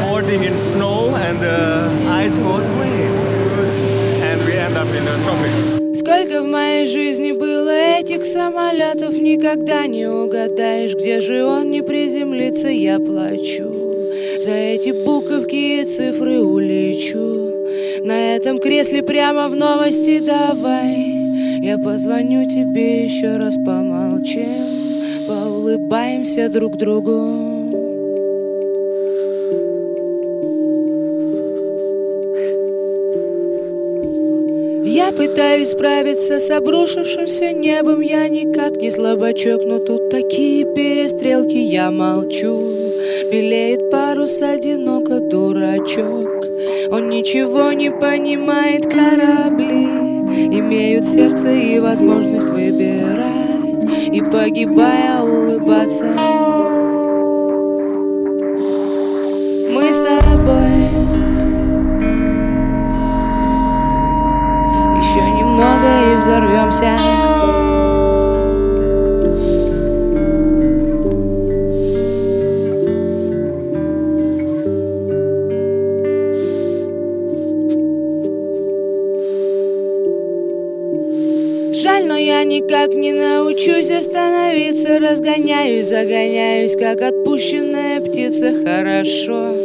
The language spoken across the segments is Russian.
Boarding in snow and the ice boat wave, and we end up in the tropics. Сколько в моей жизни было этих самолетов, никогда не угадаешь, где же он не приземлится. Я плачу за эти буковки и цифры, улечу на этом кресле прямо в новости. Давай, я позвоню тебе еще раз, помолчим, поулыбаемся друг другу. Я пытаюсь справиться с обрушившимся небом. Я никак не слабачок, но тут такие перестрелки. Я молчу, белеет парус, одиноко дурачок. Он ничего не понимает, корабли имеют сердце и возможность выбирать, и погибая улыбаться. Мы с тобой еще немного и взорвемся. Жаль, но я никак не научусь остановиться. Разгоняюсь, загоняюсь, как отпущенная птица. Хорошо,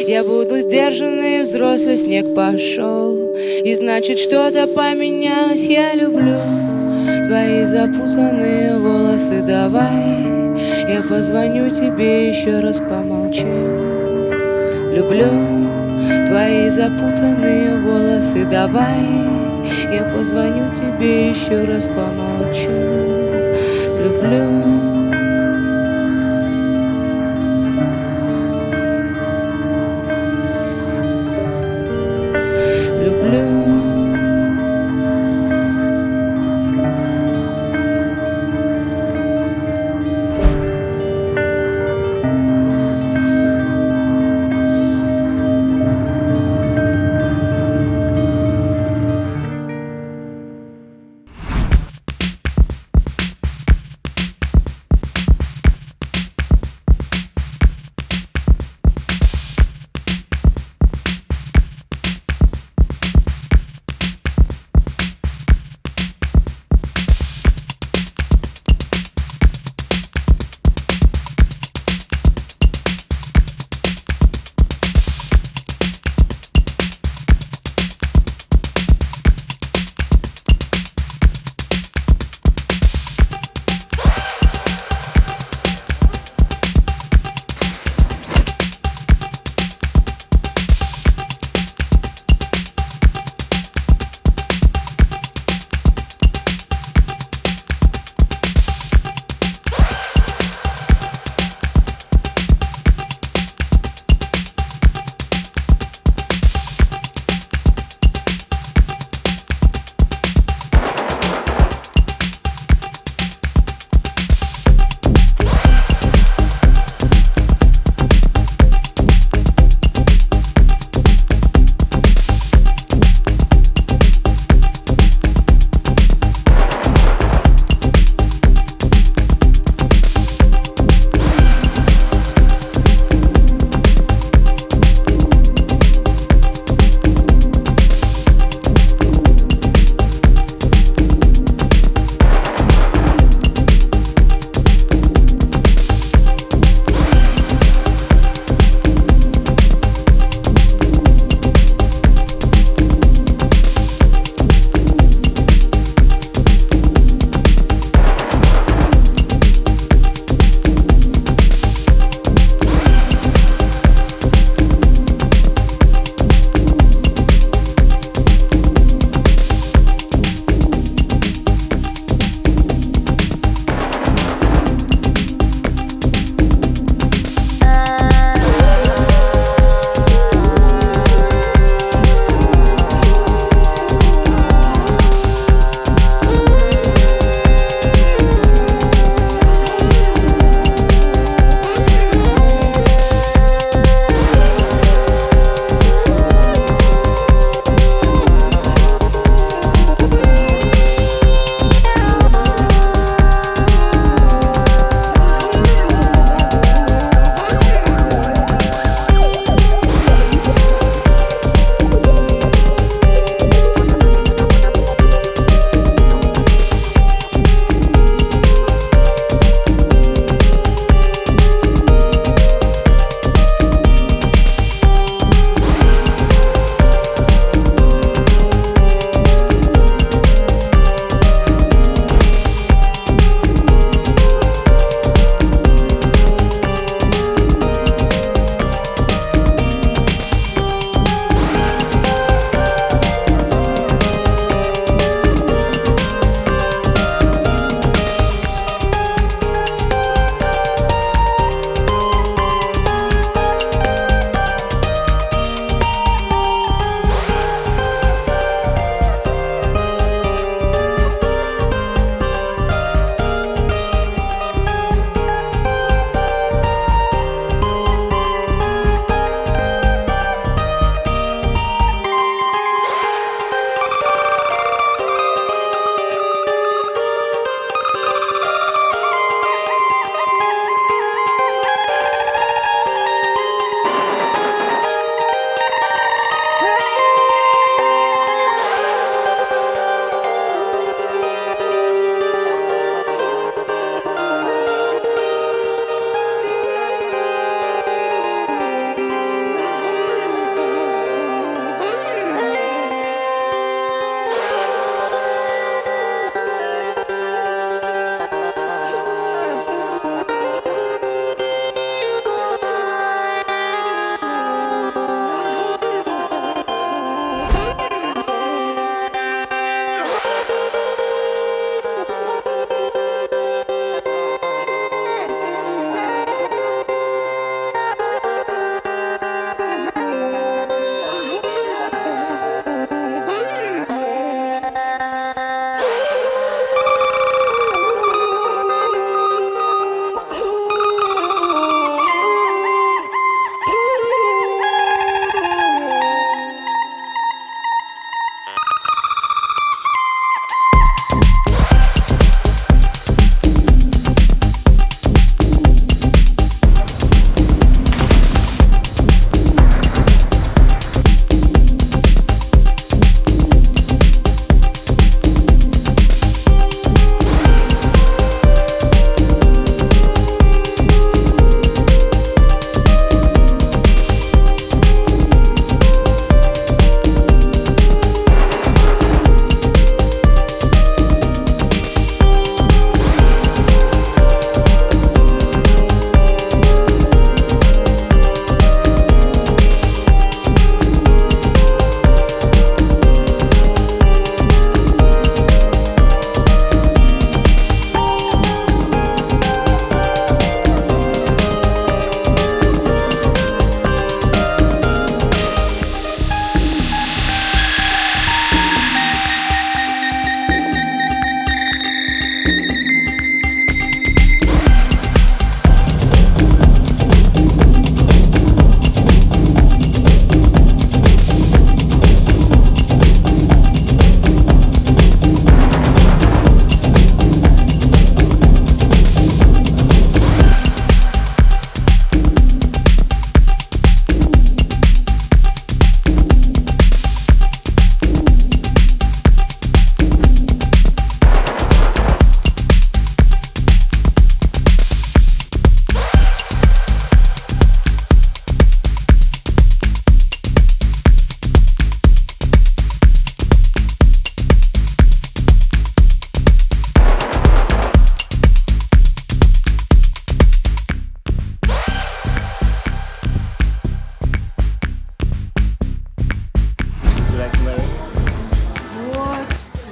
я буду сдержанный, взрослый, снег пошел, и значит что-то поменялось. Я люблю твои запутанные волосы. Давай, я позвоню тебе еще раз, помолчим. Люблю твои запутанные волосы. Давай, я позвоню тебе еще раз, помолчу. Люблю.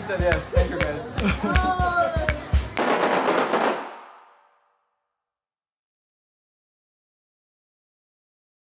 said yes. Thank you guys.